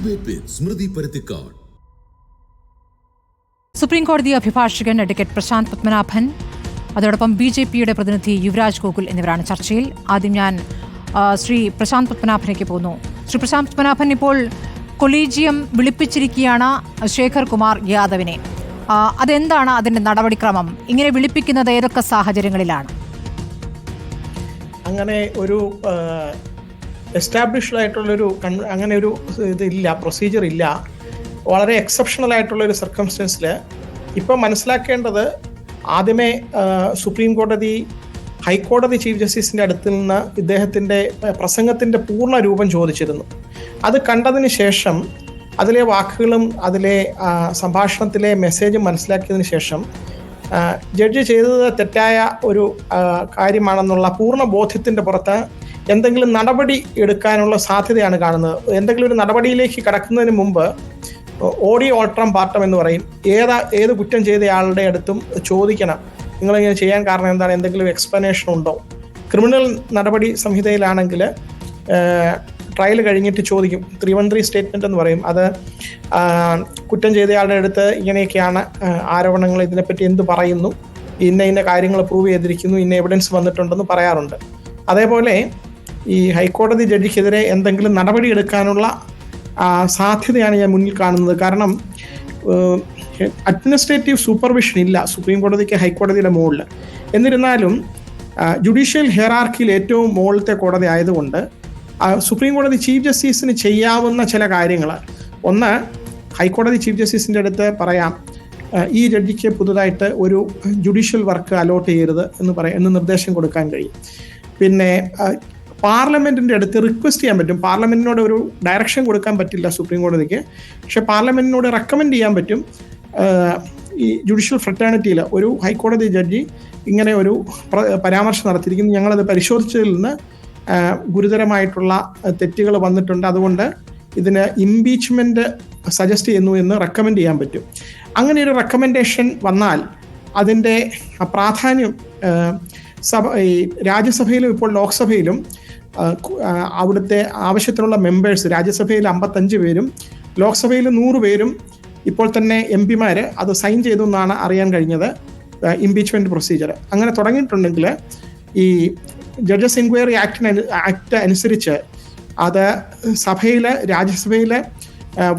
Debate വിത്ത് സ്മൃതി Paruthikad. Supreme കോടതി അഭിഭാഷകൻ advocate Prashant Padmanabhan, അതോടൊപ്പം BJPയുടെ പ്രതിനിധി യുവരാജ് ഗോകുൽ എന്നിവരാണ് ചർച്ചയിൽ. ആദ്യം ഞാൻ ശ്രീ പ്രശാന്ത് പത്മനാഭനേക്ക് പോകുന്നു. ശ്രീ പ്രശാന്ത് പത്മനാഭൻ, ഇപ്പോൾ കൊളീജിയം വിളിപ്പിച്ചിരിക്കുകയാണ് ശേഖർ കുമാർ യാദവിനെ. അതെന്താണ് അതിന്റെ നടപടിക്രമം? ഇങ്ങനെ വിളിപ്പിക്കുന്നത് ഏതൊക്കെ സാഹചര്യങ്ങളിലാണ്? അങ്ങനെ ഒരു എസ്റ്റാബ്ലിഷ്ഡ് ആയിട്ടുള്ളൊരു അങ്ങനെ ഒരു ഇതില്ല, പ്രൊസീജിയർ ഇല്ല. വളരെ എക്സെപ്ഷണൽ ആയിട്ടുള്ളൊരു സർക്കംസ്റ്റൻസിൽ ഇപ്പം മനസ്സിലാക്കേണ്ടത്, ആദ്യമേ സുപ്രീം കോടതി ഹൈക്കോടതി ചീഫ് ജസ്റ്റിസിൻ്റെ അടുത്ത് നിന്ന് ഇദ്ദേഹത്തിൻ്റെ പ്രസംഗത്തിൻ്റെ പൂർണ്ണ രൂപം ചോദിച്ചിരുന്നു. അത് കണ്ടതിന് ശേഷം അതിലെ വാക്കുകളും അതിലെ സംഭാഷണത്തിലെ മെസ്സേജും മനസ്സിലാക്കിയതിന് ശേഷം ജഡ്ജി ചെയ്തത് തെറ്റായ ഒരു കാര്യമാണെന്നുള്ള പൂർണ്ണ ബോധ്യത്തിൻ്റെ പുറത്ത് എന്തെങ്കിലും നടപടി എടുക്കാനുള്ള സാധ്യതയാണ് കാണുന്നത്. എന്തെങ്കിലും ഒരു നടപടിയിലേക്ക് കടക്കുന്നതിന് മുമ്പ് ഓഡിയോ ഓൾട്രം പാർട്ടം എന്ന് പറയും. ഏത് കുറ്റം ചെയ്തയാളുടെ അടുത്തും ചോദിക്കണം, നിങ്ങളിങ്ങനെ ചെയ്യാൻ കാരണം എന്താണ്, എന്തെങ്കിലും എക്സ്പ്ലനേഷൻ ഉണ്ടോ. ക്രിമിനൽ നടപടി സംഹിതയിലാണെങ്കിൽ ട്രയൽ കഴിഞ്ഞിട്ട് ചോദിക്കും, 313 സ്റ്റേറ്റ്മെൻറ്റ് എന്ന് പറയും. അത് കുറ്റം ചെയ്തയാളുടെ അടുത്ത് ഇങ്ങനെയൊക്കെയാണ് ആരോപണങ്ങൾ, ഇതിനെപ്പറ്റി എന്ത് പറയുന്നു, ഇന്ന കാര്യങ്ങൾ പ്രൂവ് ചെയ്തിരിക്കുന്നു, ഇന്ന എവിഡൻസ് വന്നിട്ടുണ്ടെന്ന് പറയാറുണ്ട്. അതേപോലെ ഈ ഹൈക്കോടതി ജഡ്ജിക്കെതിരെ എന്തെങ്കിലും നടപടി എടുക്കാനുള്ള സാധ്യതയാണ് ഞാൻ മുന്നിൽ കാണുന്നത്. കാരണം അഡ്മിനിസ്ട്രേറ്റീവ് സൂപ്പർവിഷൻ ഇല്ല സുപ്രീം കോടതിക്ക് ഹൈക്കോടതിയുടെ മുകളിൽ. എന്നിരുന്നാലും ജുഡീഷ്യൽ ഹെയറാർക്കിയിൽ ഏറ്റവും മുകളിലത്തെ കോടതി ആയതുകൊണ്ട് സുപ്രീം കോടതി ചീഫ് ജസ്റ്റിസിന് ചെയ്യാവുന്ന ചില കാര്യങ്ങൾ, ഒന്ന്, ഹൈക്കോടതി ചീഫ് ജസ്റ്റിസിൻ്റെ അടുത്ത് പറയാം, ഈ ജഡ്ജിക്ക് പുതുതായിട്ട് ഒരു ജുഡീഷ്യൽ വർക്ക് അലോട്ട് ചെയ്യരുത് എന്ന് നിർദ്ദേശം കൊടുക്കാൻ കഴിയും. പിന്നെ പാർലമെൻറ്റിൻ്റെ അടുത്ത് റിക്വസ്റ്റ് ചെയ്യാൻ പറ്റും. പാർലമെൻറ്റിനോട് ഒരു ഡയറക്ഷൻ കൊടുക്കാൻ പറ്റില്ല സുപ്രീം കോടതിക്ക്, പക്ഷെ പാർലമെൻറ്റിനോട് റെക്കമെൻഡ് ചെയ്യാൻ പറ്റും. ഈ ജുഡീഷ്യൽ ഫ്രറ്റേണിറ്റിയിൽ ഒരു ഹൈക്കോടതി ജഡ്ജി ഇങ്ങനെ ഒരു പരാമർശം നടത്തിയിരിക്കുന്നു, ഞങ്ങളത് പരിശോധിച്ചതിൽ നിന്ന് ഗുരുതരമായിട്ടുള്ള തെറ്റുകൾ വന്നിട്ടുണ്ട്, അതുകൊണ്ട് ഇതിന് ഇംപീച്ച്മെൻറ്റ് സജസ്റ്റ് ചെയ്യുന്നു എന്ന് റെക്കമെൻഡ് ചെയ്യാൻ പറ്റും. അങ്ങനെ ഒരു റെക്കമെൻഡേഷൻ വന്നാൽ അതിൻ്റെ പ്രാധാന്യം ഈ രാജ്യസഭയിലും ഇപ്പോൾ ലോക്സഭയിലും അവിടുത്തെ ആവശ്യത്തിനുള്ള മെമ്പേഴ്സ്, രാജ്യസഭയിൽ 55 പേരും ലോക്സഭയിൽ 100 പേരും ഇപ്പോൾ തന്നെ MP-മാർ അത് സൈൻ ചെയ്തു എന്നാണ് അറിയാൻ കഴിഞ്ഞത്. ഇംപീച്ച്മെൻറ്റ് പ്രൊസീജിയർ അങ്ങനെ തുടങ്ങിയിട്ടുണ്ടെങ്കിൽ ഈ ജഡ്ജസ് എൻക്വയറി ആക്ട് അനുസരിച്ച് അത് രാജ്യസഭയിൽ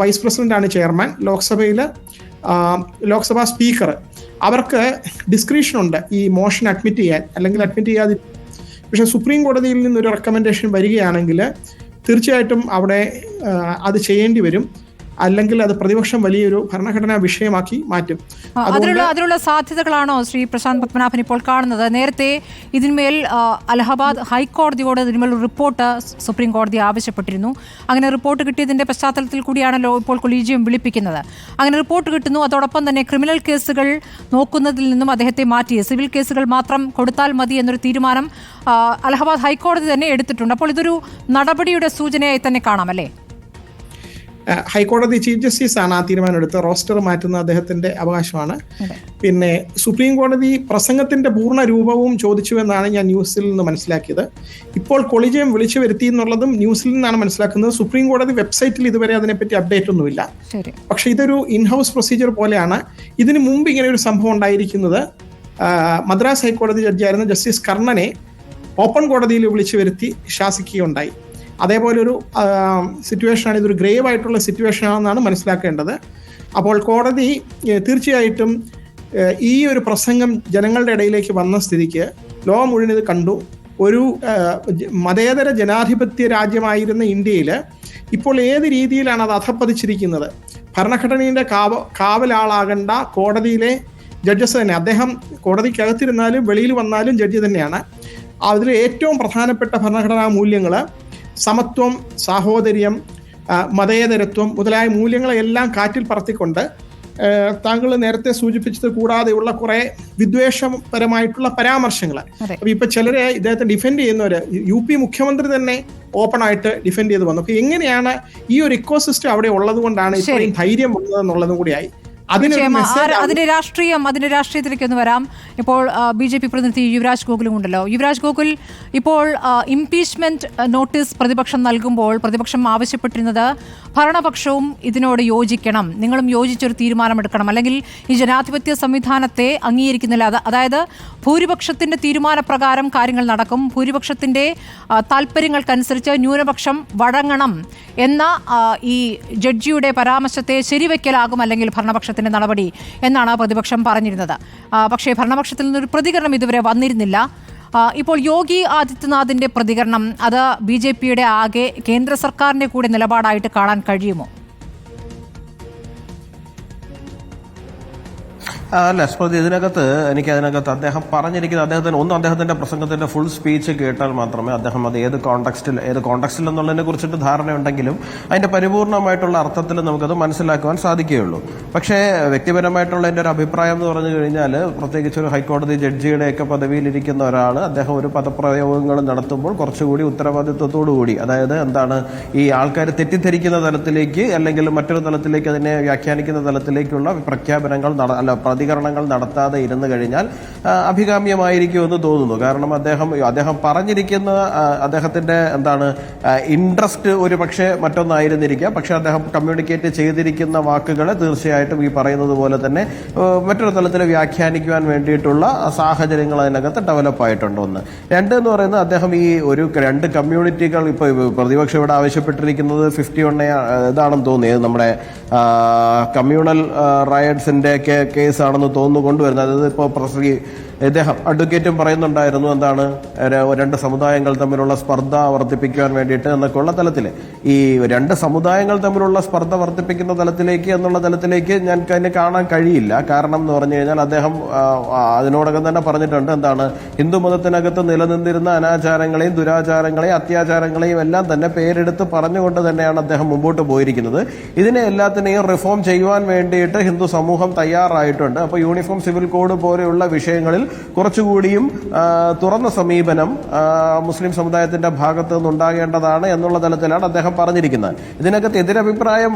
വൈസ് പ്രസിഡൻ്റാണ് ചെയർമാൻ, ലോക്സഭാ സ്പീക്കർ, അവർക്ക് ഡിസ്ക്രിപ്ഷൻ ഉണ്ട് ഈ മോഷൻ അഡ്മിറ്റ് ചെയ്യാൻ അല്ലെങ്കിൽ അഡ്മിറ്റ് ചെയ്യാതെ. പക്ഷേ സുപ്രീം കോടതിയിൽ നിന്നൊരു റെക്കമെൻഡേഷൻ വരികയാണെങ്കിൽ തീർച്ചയായിട്ടും അവിടെ അത് ചെയ്യേണ്ടി വരും, അല്ലെങ്കിൽ അത് പ്രതിപക്ഷം വലിയൊരു ഭരണഘടനാ വിഷയമാക്കി മാറ്റും. അതിനുള്ള സാധ്യതകളാണോ ശ്രീ പ്രശാന്ത് പത്മനാഭൻ ഇപ്പോൾ കാണുന്നത്? നേരത്തെ ഇതിന്മേൽ അലഹബാദ് ഹൈക്കോടതിയോട് ഇതിന്മേൽ റിപ്പോർട്ട് സുപ്രീം കോടതി ആവശ്യപ്പെട്ടിരുന്നു. അങ്ങനെ റിപ്പോർട്ട് കിട്ടിയതിന്റെ പശ്ചാത്തലത്തിൽ കൂടിയാണല്ലോ ഇപ്പോൾ കൊളീജിയം വിളിപ്പിക്കുന്നത്. അങ്ങനെ റിപ്പോർട്ട് കിട്ടുന്നു, അതോടൊപ്പം തന്നെ ക്രിമിനൽ കേസുകൾ നോക്കുന്നതിൽ നിന്നും അദ്ദേഹത്തെ മാറ്റി സിവിൽ കേസുകൾ മാത്രം കൊടുത്താൽ മതി എന്നൊരു തീരുമാനം അലഹബാദ് ഹൈക്കോടതി തന്നെ എടുത്തിട്ടുണ്ട്. അപ്പോൾ ഇതൊരു നടപടിയുടെ സൂചനയായി തന്നെ കാണാമല്ലേ? ഹൈക്കോടതി ചീഫ് ജസ്റ്റിസ് ആണ് ആ തീരുമാനം എടുത്ത് റോസ്റ്റർ മാറ്റുന്ന അദ്ദേഹത്തിൻ്റെ അവകാശമാണ്. പിന്നെ സുപ്രീം കോടതി പ്രസംഗത്തിൻ്റെ പൂർണ്ണ രൂപവും ചോദിച്ചു എന്നാണ് ഞാൻ ന്യൂസിൽ നിന്ന് മനസ്സിലാക്കിയത്. ഇപ്പോൾ കൊളീജിയം വിളിച്ചു വരുത്തി എന്നുള്ളതും ന്യൂസിൽ നിന്നാണ് മനസ്സിലാക്കുന്നത്. സുപ്രീം കോടതി വെബ്സൈറ്റിൽ ഇതുവരെ അതിനെപ്പറ്റി അപ്ഡേറ്റ് ഒന്നുമില്ല. പക്ഷേ ഇതൊരു ഇൻഹൗസ് പ്രൊസീജിയർ പോലെയാണ്. ഇതിനു മുമ്പ് ഇങ്ങനെ ഒരു സംഭവം ഉണ്ടായിരിക്കുന്നത്, മദ്രാസ് ഹൈക്കോടതി ജഡ്ജിയായിരുന്ന ജസ്റ്റിസ് കർണനെ ഓപ്പൺ കോടതിയിൽ വിളിച്ചു വരുത്തി ശാസിക്കുകയുണ്ടായി. അതേപോലെ ഒരു സിറ്റുവേഷനാണ്, ഇതൊരു ഗ്രേവ് ആയിട്ടുള്ള സിറ്റുവേഷനാണെന്നാണ് മനസ്സിലാക്കേണ്ടത്. അപ്പോൾ കോടതി തീർച്ചയായിട്ടും ഈ ഒരു പ്രസംഗം ജനങ്ങളുടെ ഇടയിലേക്ക് വന്ന സ്ഥിതിക്ക് ലോകം മുഴുവൻ ഇത് കണ്ടു. ഒരു മതേതര ജനാധിപത്യ രാജ്യമായിരുന്ന ഇന്ത്യയിൽ ഇപ്പോൾ ഏത് രീതിയിലാണ് അത് അധപ്പതിച്ചിരിക്കുന്നത്. ഭരണഘടനയുടെ കാവലാളാകേണ്ട കോടതിയിലെ ജഡ്ജസ് തന്നെ, അദ്ദേഹം കോടതിക്കകത്തിരുന്നാലും വെളിയിൽ വന്നാലും ജഡ്ജി തന്നെയാണ്. അതിൽ ഏറ്റവും പ്രധാനപ്പെട്ട ഭരണഘടനാ മൂല്യങ്ങൾ സമത്വം, സാഹോദര്യം, മതേതരത്വം മുതലായ മൂല്യങ്ങളെല്ലാം കാറ്റിൽ പറത്തിക്കൊണ്ട് താങ്കൾ നേരത്തെ സൂചിപ്പിച്ചത് കൂടാതെയുള്ള കുറെ വിദ്വേഷപരമായിട്ടുള്ള പരാമർശങ്ങൾ. അപ്പൊ ഇപ്പൊ ചിലരെ ഇദ്ദേഹത്തെ ഡിഫെൻഡ് ചെയ്യുന്നവര്, UP മുഖ്യമന്ത്രി തന്നെ ഓപ്പൺ ആയിട്ട് ഡിഫെൻഡ് ചെയ്ത് വന്നു. അപ്പൊ എങ്ങനെയാണ് ഈ ഒരു ഇക്കോസിസ്റ്റം അവിടെ ഉള്ളത് കൊണ്ടാണ് ഇത്രയും ധൈര്യം വന്നതെന്നുള്ളതും കൂടിയായി. അതിന്റെ രാഷ്ട്രീയത്തിലേക്ക് ഒന്ന് വരാം. ഇപ്പോൾ BJP പ്രതിനിധി യുവരാജ് ഗോകുലും ഉണ്ടല്ലോ. യുവരാജ് ഗോകുൽ, ഇപ്പോൾ ഇംപീച്ച്മെന്റ് നോട്ടീസ് പ്രതിപക്ഷം നൽകുമ്പോൾ പ്രതിപക്ഷം ആവശ്യപ്പെട്ടിരുന്നത് ഭരണപക്ഷവും ഇതിനോട് യോജിക്കണം, നിങ്ങളും യോജിച്ചൊരു തീരുമാനമെടുക്കണം, അല്ലെങ്കിൽ ഈ ജനാധിപത്യ സംവിധാനത്തെ അംഗീകരിക്കുന്നില്ല. അതായത് ഭൂരിപക്ഷത്തിന്റെ തീരുമാനപ്രകാരം കാര്യങ്ങൾ നടക്കും, ഭൂരിപക്ഷത്തിന്റെ താല്പര്യങ്ങൾക്കനുസരിച്ച് ന്യൂനപക്ഷം വഴങ്ങണം എന്ന ഈ ജഡ്ജിയുടെ പരാമർശത്തെ ശരിവെക്കലാകും അല്ലെങ്കിൽ ഭരണപക്ഷത്തിന്റെ നടപടി എന്നാണ് പ്രതിപക്ഷം പറഞ്ഞിരുന്നത്. പക്ഷേ ഭരണപക്ഷത്തിൽ നിന്നൊരു പ്രതികരണം ഇതുവരെ വന്നിരുന്നില്ല. ഇപ്പോൾ യോഗി ആദിത്യനാഥിന്റെ പ്രതികരണം അത് BJPയുടെ ആകെ കേന്ദ്ര സർക്കാരിന്റെ കൂടെ നിലപാടായിട്ട് കാണാൻ കഴിയുമോ? അല്ല സ്മൃതി, അതിനകത്ത് അദ്ദേഹം പറഞ്ഞിരിക്കുന്ന അദ്ദേഹത്തിന്റെ പ്രസംഗത്തിന്റെ ഫുൾ സ്പീച്ച് കേട്ടാൽ മാത്രമേ അദ്ദേഹം അത് ഏത് കോണ്ടെക്സ്റ്റിൽ എന്നുള്ളതിനെ കുറിച്ചിട്ട് ധാരണയുണ്ടെങ്കിലും അതിന്റെ പരിപൂർണമായിട്ടുള്ള അർത്ഥത്തിൽ നമുക്കത് മനസ്സിലാക്കുവാൻ സാധിക്കുകയുള്ളൂ. പക്ഷേ വ്യക്തിപരമായിട്ടുള്ള എൻ്റെ ഒരു അഭിപ്രായം എന്ന് പറഞ്ഞു കഴിഞ്ഞാൽ, പ്രത്യേകിച്ച് ഒരു ഹൈക്കോടതി ജഡ്ജിയുടെയൊക്കെ പദവിയിലിരിക്കുന്ന ഒരാൾ അദ്ദേഹം ഒരു പദപ്രയോഗങ്ങൾ നടത്തുമ്പോൾ കുറച്ചുകൂടി ഉത്തരവാദിത്വത്തോടുകൂടി, അതായത് എന്താണ്, ഈ ആൾക്കാർ തെറ്റിദ്ധരിക്കുന്ന തലത്തിലേക്ക് അല്ലെങ്കിൽ മറ്റൊരു തലത്തിലേക്ക് അതിനെ വ്യാഖ്യാനിക്കുന്ന തലത്തിലേക്കുള്ള പ്രഖ്യാപനങ്ങൾ പ്രതികരണങ്ങൾ നടത്താതെ ഇരുന്നു കഴിഞ്ഞാൽ അഭികാമ്യമായിരിക്കുമെന്ന് തോന്നുന്നു. കാരണം അദ്ദേഹം പറഞ്ഞിരിക്കുന്ന അദ്ദേഹത്തിന്റെ ഇൻട്രസ്റ്റ് ഒരു പക്ഷേ മറ്റൊന്നായിരുന്നിരിക്കാം. പക്ഷെ അദ്ദേഹം കമ്മ്യൂണിക്കേറ്റ് ചെയ്തിരിക്കുന്ന വാക്കുകളെ തീർച്ചയായിട്ടും ഈ പറയുന്നത് പോലെ തന്നെ മറ്റൊരു തലത്തിൽ വ്യാഖ്യാനിക്കുവാൻ വേണ്ടിയിട്ടുള്ള സാഹചര്യങ്ങൾ അതിനകത്ത് ഡെവലപ്പ് ആയിട്ടുണ്ട്. ഒന്ന്. രണ്ട് എന്ന് പറയുന്നത്, അദ്ദേഹം ഈ രണ്ട് കമ്മ്യൂണിറ്റികൾ ഇപ്പോൾ പ്രതിപക്ഷം ഇവിടെ ആവശ്യപ്പെട്ടിരിക്കുന്നത് 51 ഇതാണെന്ന് തോന്നിയത്, നമ്മുടെ കമ്മ്യൂണൽ റയറ്റ്സിന്റെ കേസാണെന്ന് തോന്നുന്നു കൊണ്ടുവരുന്നത്. അതായത് ഇപ്പോൾ ഇദ്ദേഹം അഡ്വക്കേറ്റും പറയുന്നുണ്ടായിരുന്നു, രണ്ട് സമുദായങ്ങൾ തമ്മിലുള്ള സ്പർദ്ധ വർദ്ധിപ്പിക്കുവാൻ വേണ്ടിയിട്ട് എന്നൊക്കെയുള്ള തലത്തിൽ. ഈ രണ്ട് സമുദായങ്ങൾ തമ്മിലുള്ള സ്പർദ്ധ വർദ്ധിപ്പിക്കുന്ന തലത്തിലേക്ക് ഞാൻ അതിനെ കാണാൻ കഴിയില്ല. കാരണം എന്ന് പറഞ്ഞു കഴിഞ്ഞാൽ അദ്ദേഹം അതിനോടകം തന്നെ പറഞ്ഞിട്ടുണ്ട്, ഹിന്ദു മതത്തിനകത്ത് നിലനിന്നിരുന്ന അനാചാരങ്ങളെയും ദുരാചാരങ്ങളെയും അത്യാചാരങ്ങളെയും എല്ലാം തന്നെ പേരെടുത്ത് പറഞ്ഞുകൊണ്ട് തന്നെയാണ് അദ്ദേഹം മുമ്പോട്ട് പോയിരിക്കുന്നത്. ഇതിനെ എല്ലാത്തിനെയും റിഫോം ചെയ്യുവാൻ വേണ്ടിയിട്ട് ഹിന്ദു സമൂഹം തയ്യാറായിട്ടുണ്ട്. അപ്പോൾ യൂണിഫോം സിവിൽ കോഡ് പോലെയുള്ള വിഷയങ്ങളിൽ കുറച്ചുകൂടിയും തുറന്ന സമീപനം മുസ്ലിം സമുദായത്തിന്റെ ഭാഗത്ത് നിന്നുണ്ടാകേണ്ടതാണ് എന്നുള്ള തലത്തിലാണ് അദ്ദേഹം പറഞ്ഞിരിക്കുന്നത്. ഇതിനകത്ത് എതിരഭിപ്രായം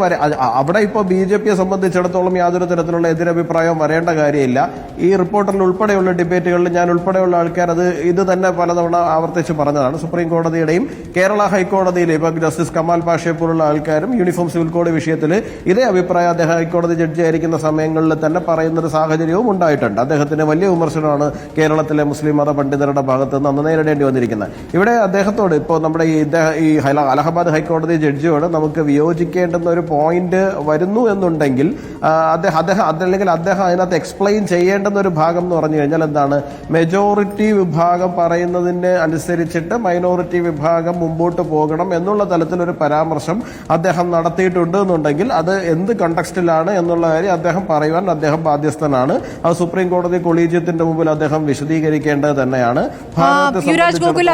അവിടെ ഇപ്പോൾ BJPയെ സംബന്ധിച്ചിടത്തോളം യാതൊരു തരത്തിലുള്ള എതിരഭിപ്രായം വരേണ്ട കാര്യമില്ല. ഈ റിപ്പോർട്ടറിൽ ഉൾപ്പെടെയുള്ള ഡിബേറ്റുകളിൽ ഞാൻ ഉൾപ്പെടെയുള്ള ആൾക്കാർ ഇത് തന്നെ പലതവണ ആവർത്തിച്ച് പറഞ്ഞതാണ്. സുപ്രീം കോടതിയുടെയും കേരള ഹൈക്കോടതിയിലെ ഇപ്പോൾ ജസ്റ്റിസ് കമാൽ പാഷയെ പോലുള്ള ആൾക്കാരും യൂണിഫോം സിവിൽ കോഡ് വിഷയത്തിൽ ഇതേ അഭിപ്രായം അദ്ദേഹം ഹൈക്കോടതി ജഡ്ജി ആയിരിക്കുന്ന സമയങ്ങളിൽ തന്നെ പറയുന്നൊരു സാഹചര്യവും ഉണ്ടായിട്ടുണ്ട്. അദ്ദേഹത്തിന് വലിയ വിമർശനമാണ് കേരളത്തിലെ മുസ്ലിം മത പണ്ഡിതരുടെ ഭാഗത്ത് നിന്ന് അന്ന് നേരിടേണ്ടി വന്നിരിക്കുന്നത്. ഇവിടെ അദ്ദേഹത്തോട് ഇപ്പോൾ നമ്മുടെ ഈ അലഹബാദ് ഹൈക്കോടതി ജഡ്ജിയോട് നമുക്ക് വിയോജിക്കേണ്ടുന്ന ഒരു പോയിന്റ് വരുന്നു എന്നുണ്ടെങ്കിൽ അദ്ദേഹം അതിനകത്ത് എക്സ്പ്ലെയിൻ ചെയ്യേണ്ടുന്ന ഒരു ഭാഗം എന്ന് പറഞ്ഞു കഴിഞ്ഞാൽ മെജോറിറ്റി വിഭാഗം പറയുന്നതിന് അനുസരിച്ചിട്ട് മൈനോറിറ്റി വിഭാഗം മുമ്പോട്ട് പോകണം എന്നുള്ള തലത്തിലൊരു പരാമർശം അദ്ദേഹം നടത്തിയിട്ടുണ്ട് എന്നുണ്ടെങ്കിൽ അത് എന്ത് കണ്ടക്സ്റ്റിലാണ് എന്നുള്ള കാര്യം അദ്ദേഹം പറയുവാൻ അദ്ദേഹം ബാധ്യസ്ഥനാണ്. അത് സുപ്രീം കോടതി കൊളീജിയത്തിന്റെ മുമ്പിൽ അദ്ദേഹം വിശദീകരിക്കേണ്ടത് തന്നെയാണ്. യുവരാജ് ഗോകുൽ,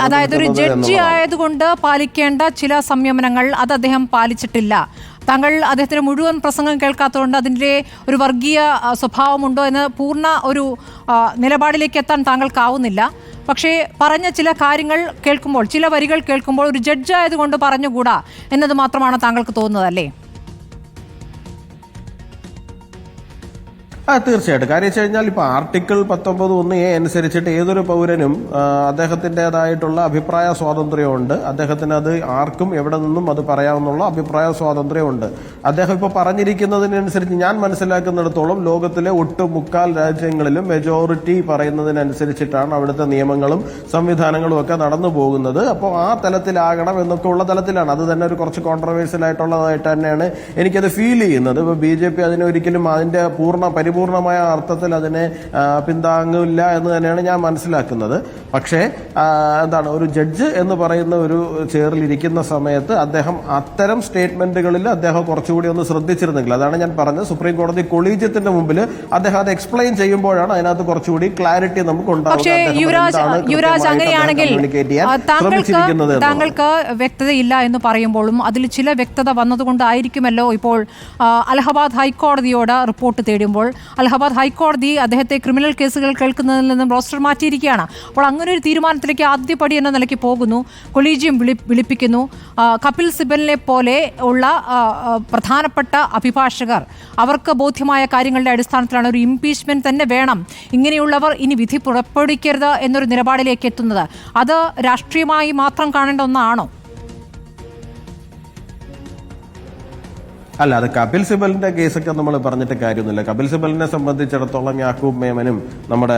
അതായത് ഒരു ജഡ്ജി ആയതുകൊണ്ട് പാലിക്കേണ്ട ചില സംയമനങ്ങൾ അത് അദ്ദേഹം പാലിച്ചിട്ടില്ല. താങ്കൾ അദ്ദേഹത്തിന്റെ മുഴുവൻ പ്രസംഗം കേൾക്കാത്തതുകൊണ്ട് അതിൻ്റെ ഒരു വർഗീയ സ്വഭാവമുണ്ടോ എന്ന് പൂർണ്ണ ഒരു നിലപാടിലേക്ക് എത്താൻ താങ്കൾക്കാവുന്നില്ല. പക്ഷേ പറഞ്ഞ ചില കാര്യങ്ങൾ കേൾക്കുമ്പോൾ, ചില വരികൾ കേൾക്കുമ്പോൾ ഒരു ജഡ്ജ് ആയതുകൊണ്ട് പറഞ്ഞുകൂടാ എന്നത് മാത്രമാണ് താങ്കൾക്ക് തോന്നുന്നത്, അല്ലേ? തീർച്ചയായിട്ടും. കാര്യം വെച്ച് കഴിഞ്ഞാൽ ഇപ്പോൾ ആർട്ടിക്കിൾ 19(1)A അനുസരിച്ചിട്ട് ഏതൊരു പൗരനും അദ്ദേഹത്തിൻ്റെതായിട്ടുള്ള അഭിപ്രായ സ്വാതന്ത്ര്യമുണ്ട്. അദ്ദേഹത്തിന് അത് ആർക്കും എവിടെ നിന്നും അത് പറയാവുന്ന അഭിപ്രായ സ്വാതന്ത്ര്യമുണ്ട്. അദ്ദേഹം ഇപ്പോൾ പറഞ്ഞിരിക്കുന്നതിനനുസരിച്ച് ഞാൻ മനസ്സിലാക്കുന്നിടത്തോളം ലോകത്തിലെ ഒട്ടുമുക്കാൽ രാജ്യങ്ങളിലും മെജോറിറ്റി പറയുന്നതിനനുസരിച്ചിട്ടാണ് അവിടുത്തെ നിയമങ്ങളും സംവിധാനങ്ങളും ഒക്കെ നടന്നു പോകുന്നത്. അപ്പോൾ ആ തലത്തിലാകണം എന്നൊക്കെ ഉള്ള തലത്തിലാണ്. അത് തന്നെ ഒരു കുറച്ച് കോൺട്രവേഴ്സ്യൽ ആയിട്ടുള്ളതായിട്ട് തന്നെയാണ് എനിക്കത് ഫീൽ ചെയ്യുന്നത്. ഇപ്പോൾ BJP അതിനൊരിക്കലും അതിന്റെ പൂർണ്ണമായ അർത്ഥത്തിൽ അതിനെ പിന്താങ്ങില്ല എന്ന് തന്നെയാണ് ഞാൻ മനസ്സിലാക്കുന്നത്. പക്ഷേ ഒരു ജഡ്ജ് എന്ന് പറയുന്ന ഒരു ചെയറിലിരിക്കുന്ന സമയത്ത് അദ്ദേഹം അത്തരം സ്റ്റേറ്റ്മെന്റുകളിൽ അദ്ദേഹം കുറച്ചുകൂടി ഒന്ന് ശ്രദ്ധിച്ചിരുന്നെങ്കിൽ, അതാണ് ഞാൻ പറഞ്ഞത്, സുപ്രീം കോടതി കൊളീജിയത്തിന്റെ മുമ്പിൽ അദ്ദേഹം അത് എക്സ്പ്ലെയിൻ ചെയ്യുമ്പോഴാണ് അതിനകത്ത് കുറച്ചുകൂടി ക്ലാരിറ്റി നമുക്ക് താങ്കൾക്ക് വ്യക്തതയില്ല എന്ന് പറയുമ്പോഴും അതിൽ ചില വ്യക്തത വന്നതുകൊണ്ടായിരിക്കുമല്ലോ ഇപ്പോൾ അലഹബാദ് ഹൈക്കോടതിയോട് റിപ്പോർട്ട് തേടുമ്പോൾ അലഹബാദ് ഹൈക്കോടതി അദ്ദേഹത്തെ ക്രിമിനൽ കേസുകൾ കേൾക്കുന്നതിൽ നിന്നും റോസ്റ്റർ മാറ്റിയിരിക്കുകയാണ്. അപ്പോൾ അങ്ങനെ ഒരു തീരുമാനത്തിലേക്ക് ആദ്യപടി എന്ന നിലയ്ക്ക് പോകുന്നു. കൊളീജിയം വിളിപ്പിക്കുന്നു. കപിൽ സിബലിനെ പോലെ ഉള്ള പ്രധാനപ്പെട്ട അഭിഭാഷകർ, അവർക്ക് ബോധ്യമായ കാര്യങ്ങളുടെ അടിസ്ഥാനത്തിലാണ് ഒരു ഇംപീച്ച്മെന്റ് തന്നെ വേണം, ഇങ്ങനെയുള്ളവർ ഇനി വിധി പുറപ്പെടുവിക്കരുത് എന്നൊരു നിലപാടിലേക്ക് എത്തുന്നത്. അത് രാഷ്ട്രീയമായി മാത്രം കാണേണ്ട ഒന്നാണോ? അല്ല, അത് കപിൽ സിബലിന്റെ കേസൊക്കെ നമ്മൾ പറഞ്ഞിട്ട് കാര്യമൊന്നുമില്ല. കപിൽ സിബലിനെ സംബന്ധിച്ചിടത്തോളം യാക്കൂബ് മേമനും നമ്മുടെ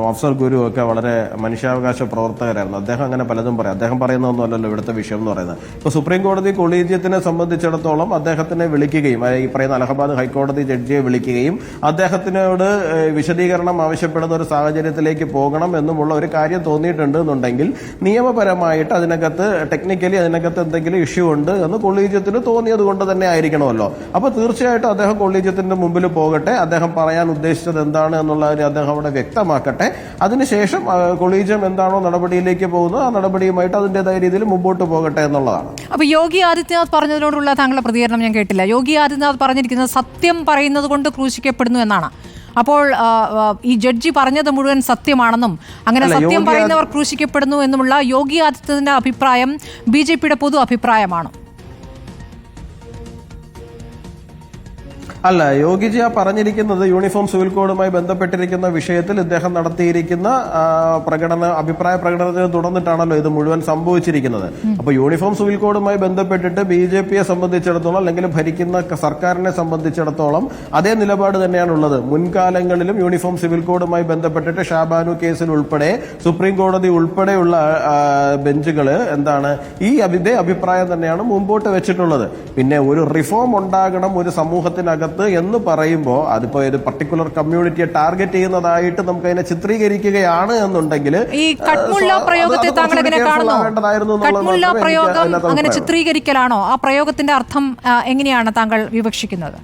അഫ്സൽ ഗുരു ഒക്കെ വളരെ മനുഷ്യാവകാശ പ്രവർത്തകരായിരുന്നു. അദ്ദേഹം അങ്ങനെ പലതും പറയും. അദ്ദേഹം പറയുന്നതൊന്നുമല്ലല്ലോ ഇവിടുത്തെ വിഷയം എന്ന് പറയുന്നത്. ഇപ്പോൾ സുപ്രീം കോടതി കൊളീജിയത്തിനെ സംബന്ധിച്ചിടത്തോളം അദ്ദേഹത്തിനെ വിളിക്കുകയും, ഈ പറയുന്ന അലഹബാദ് ഹൈക്കോടതി ജഡ്ജിയെ വിളിക്കുകയും അദ്ദേഹത്തിനോട് വിശദീകരണം ആവശ്യപ്പെടുന്ന ഒരു സാഹചര്യത്തിലേക്ക് പോകണം എന്നുമുള്ള ഒരു കാര്യം തോന്നിയിട്ടുണ്ട് എന്നുണ്ടെങ്കിൽ നിയമപരമായിട്ട് അതിനകത്ത് ടെക്നിക്കലി അതിനകത്ത് എന്തെങ്കിലും ഇഷ്യൂ ഉണ്ട് എന്ന് കൊളീജിയത്തിന് തോന്നിയത് കൊണ്ട് തന്നെ ണല്ലോ. അപ്പൊ തീർച്ചയായിട്ടും അദ്ദേഹം കൊളീജിയത്തിന്റെ മുമ്പിൽ പോകട്ടെ, അദ്ദേഹം പറയാൻ ഉദ്ദേശിച്ചത് എന്താണ് എന്നുള്ള കാര്യം അദ്ദേഹം അവിടെ വ്യക്തമാക്കട്ടെ. അതിനുശേഷം കൊളീജിയം എന്താണോ നടപടിയിലേക്ക് പോകുന്നത് ആ നടപടിയുമായിട്ട് അതിന്റേതായ രീതിയിൽ മുമ്പോട്ട് പോകട്ടെ എന്നുള്ളതാണ്. അപ്പൊ യോഗി ആദിത്യനാഥ് പറഞ്ഞതിനോടുള്ള താങ്കളുടെ പ്രതികരണം ഞാൻ കേട്ടില്ല. യോഗി ആദിത്യനാഥ് പറഞ്ഞിരിക്കുന്നത് സത്യം പറയുന്നത് കൊണ്ട് ക്രൂശിക്കപ്പെടുന്നു എന്നാണ്. അപ്പോൾ ഈ ജഡ്ജി പറഞ്ഞത് മുഴുവൻ സത്യമാണെന്നും അങ്ങനെ സത്യം പറയുന്നവർ ക്രൂശിക്കപ്പെടുന്നു എന്നുമുള്ള യോഗി ആദിത്യനാഥിന്റെ അഭിപ്രായം BJPയുടെ പൊതു അഭിപ്രായമാണോ? അല്ല, യോഗിജി പറഞ്ഞിരിക്കുന്നത് യൂണിഫോം സിവിൽ കോഡുമായി ബന്ധപ്പെട്ടിരിക്കുന്ന വിഷയത്തിൽ ഇദ്ദേഹം നടത്തിയിരിക്കുന്ന അഭിപ്രായ പ്രകടനത്തിന് തുടർന്നിട്ടാണല്ലോ ഇത് മുഴുവൻ സംഭവിച്ചിരിക്കുന്നത്. അപ്പൊ യൂണിഫോം സിവിൽ കോഡുമായി ബന്ധപ്പെട്ടിട്ട് BJPയെ സംബന്ധിച്ചിടത്തോളം അല്ലെങ്കിൽ ഭരിക്കുന്ന സർക്കാരിനെ സംബന്ധിച്ചിടത്തോളം അതേ നിലപാട് തന്നെയാണുള്ളത്. മുൻകാലങ്ങളിലും യൂണിഫോം സിവിൽ കോഡുമായി ബന്ധപ്പെട്ടിട്ട് ഷാബാനു കേസിൽ ഉൾപ്പെടെ സുപ്രീം കോടതി ഉൾപ്പെടെയുള്ള ബെഞ്ചുകള് ഇതേ അഭിപ്രായം തന്നെയാണ് മുമ്പോട്ട് വെച്ചിട്ടുള്ളത്. പിന്നെ ഒരു റിഫോം ഉണ്ടാകണം ഒരു സമൂഹത്തിനകത്ത് എന്ന് പറയുമ്പോൾ അതിപ്പോ ഒരു പർട്ടിക്കുലർ കമ്മ്യൂണിറ്റിയെ ടാർഗറ്റ് ചെയ്യുന്നതായിട്ട് നമുക്ക് അതിനെ ചിത്രീകരിക്കുകയാണ് എന്നുണ്ടെങ്കിൽ ഈ കട്മുല്ല പ്രയോഗത്തെ താങ്കൾ എങ്ങനെ കാണുന്നു? കട്മുല്ല പ്രയോഗം അങ്ങനെ ചിത്രീകരിക്കലാണോ? ആ പ്രയോഗത്തിന്റെ അർത്ഥം എങ്ങനെയാണ് താങ്കൾ വിവക്ഷിക്കുന്നത്?